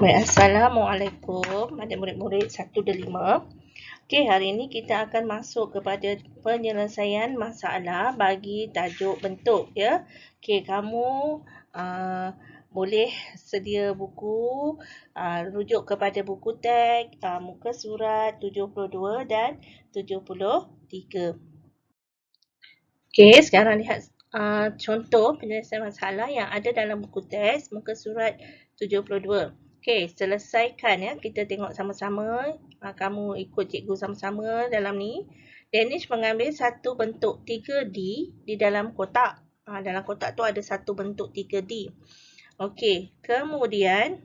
Baik, Assalamualaikum pada murid-murid 1 dan 5. Okey, hari ini kita akan masuk kepada penyelesaian masalah bagi tajuk bentuk, ya. Okey, kamu boleh sedia buku, rujuk kepada buku teks, muka surat 72 dan 73. Okey, sekarang lihat contoh penyelesaian masalah yang ada dalam buku teks muka surat 72. Okey, selesaikan ya. Kita tengok sama-sama. Kamu ikut cikgu sama-sama dalam ni. Danish mengambil satu bentuk 3D di dalam kotak. Dalam kotak tu ada satu bentuk 3D. Okey, kemudian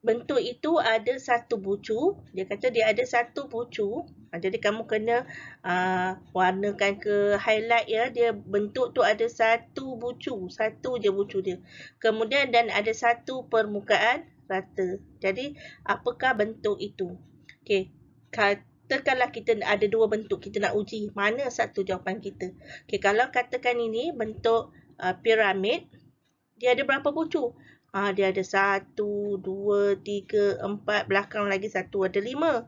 bentuk itu ada satu bucu. Dia kata dia ada satu bucu. Jadi kamu kena warnakan ke highlight ya. Dia bentuk tu ada satu bucu. Satu je bucu dia. Kemudian dan ada satu permukaan rata. Jadi apakah bentuk itu? Okey. Katakanlah kita ada dua bentuk. Kita nak uji mana satu jawapan kita. Okey, kalau katakan ini bentuk piramid. Dia ada berapa bucu? Dia ada 1, 2, 3, 4, belakang lagi 1, ada 5.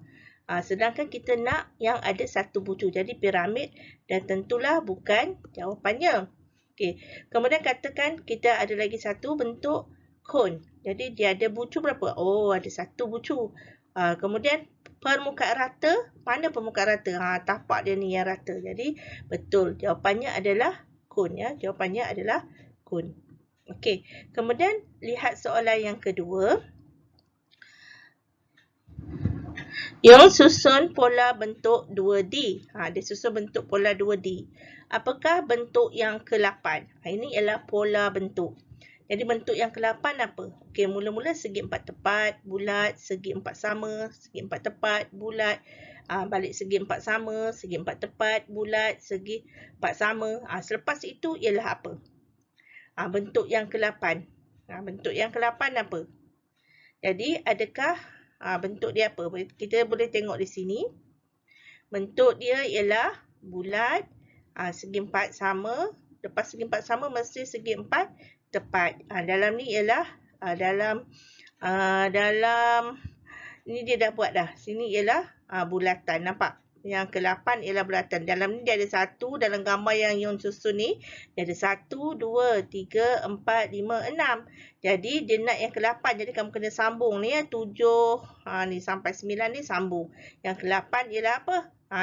Sedangkan kita nak yang ada satu bucu. Jadi piramid dan tentulah bukan jawapannya. Okey. Kemudian katakan kita ada lagi satu bentuk cone. Jadi dia ada bucu berapa? Oh, ada satu bucu. Kemudian permukaan rata. Mana permukaan rata? Tapak dia ni yang rata. Jadi betul. Jawapannya adalah cone ya. Jawapannya adalah cone. Okey. Kemudian lihat soalan yang kedua. Yang susun pola bentuk 2D. Dia susun bentuk pola 2D. Apakah bentuk yang ke-8? Ini ialah pola bentuk. Jadi bentuk yang ke-8 apa? Okey, mula-mula segi 4 tepat, bulat, segi 4 sama, segi 4 tepat, bulat. Balik segi 4 sama, segi 4 tepat, bulat, segi 4 sama. Selepas itu ialah apa? Bentuk yang ke-8. Bentuk yang ke-8 apa? Jadi, adakah bentuk dia apa? Kita boleh tengok di sini. Bentuk dia ialah bulat, segi 4 sama. Lepas segi 4 sama, mesti segi 4 tepat. Dalam ni ialah, dalam ni dia dah buat dah. Sini ialah bulatan. Nampak? Yang ke-8 ialah bulatan. Dalam ni dia ada satu. Dalam gambar yang Yon susun ni, dia ada 1, 2, 3, 4, 5, 6. Jadi, dia nak yang ke-8. Jadi, kamu kena sambung ni ya. 7, ni sampai 9 ni sambung. Yang ke-8 ialah apa?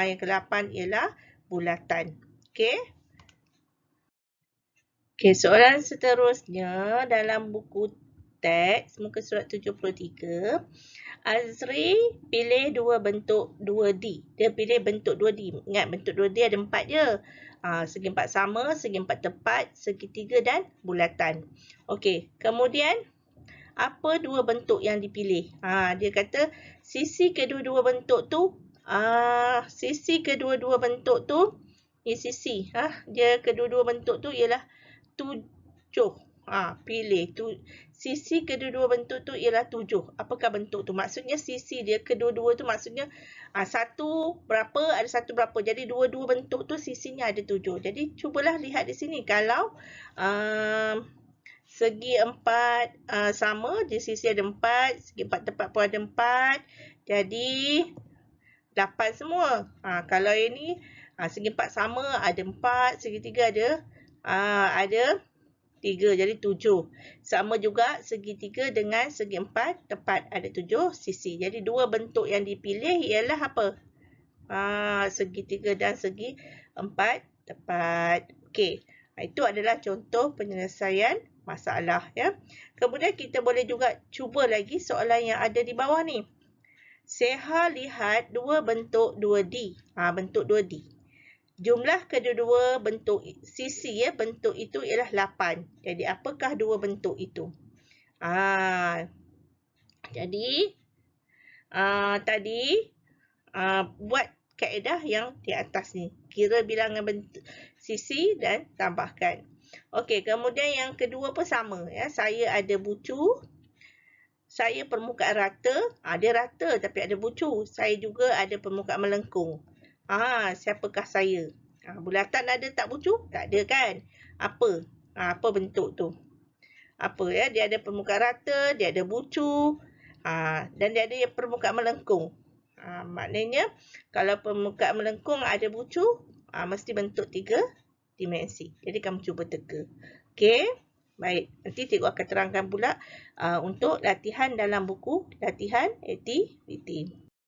Yang ke-8 ialah bulatan. Okey? Okey, soalan seterusnya dalam buku teks, muka surat 73. Azri pilih dua bentuk 2D. Dia pilih bentuk 2D. Ingat, bentuk 2D ada 4 je. Segi 4 sama, segi 4 tepat, segitiga dan bulatan. Okey, kemudian apa dua bentuk yang dipilih? Dia kata sisi kedua-dua bentuk tu, ni sisi. Dia kedua-dua bentuk tu ialah 7. Pilih sisi kedua-dua bentuk tu ialah 7. Apakah bentuk tu? Maksudnya sisi dia kedua-dua tu maksudnya satu berapa, ada satu berapa. Jadi dua-dua bentuk tu sisinya ada 7. Jadi cubalah lihat di sini. Kalau segi 4 sama, di sisi ada 4, segi 4 tepat pun ada 4. Jadi 8 semua. Kalau ini segi 4 sama ada 4, segi 3 ada 3, jadi 7. Sama juga segi 3 dengan segi 4 tepat ada 7 sisi. Jadi dua bentuk yang dipilih ialah apa? Segi 3 dan segi 4 tepat. Okey. Itu adalah contoh penyelesaian masalah ya. Kemudian kita boleh juga cuba lagi soalan yang ada di bawah ni. Seha lihat dua bentuk 2D. Bentuk 2D. Jumlah kedua-dua bentuk sisi ya, bentuk itu ialah 8. Jadi apakah dua bentuk itu? Jadi tadi buat kaedah yang di atas ni. Kira bilangan bentuk sisi dan tambahkan. Okey, kemudian yang kedua pun sama ya. Saya ada bucu. Saya permukaan rata. Dia rata tapi ada bucu. Saya juga ada permukaan melengkung. Siapakah saya? Bulatan ada tak bucu? Tak ada kan? Apa bentuk tu? apa ya? Dia ada permukaan rata, dia ada bucu, dan dia ada permukaan melengkung. Maknanya kalau permukaan melengkung ada bucu, mesti bentuk 3 dimensi. Jadi kamu cuba teka. Okey. Baik, nanti cikgu akan terangkan pula untuk latihan dalam buku latihan aktiviti.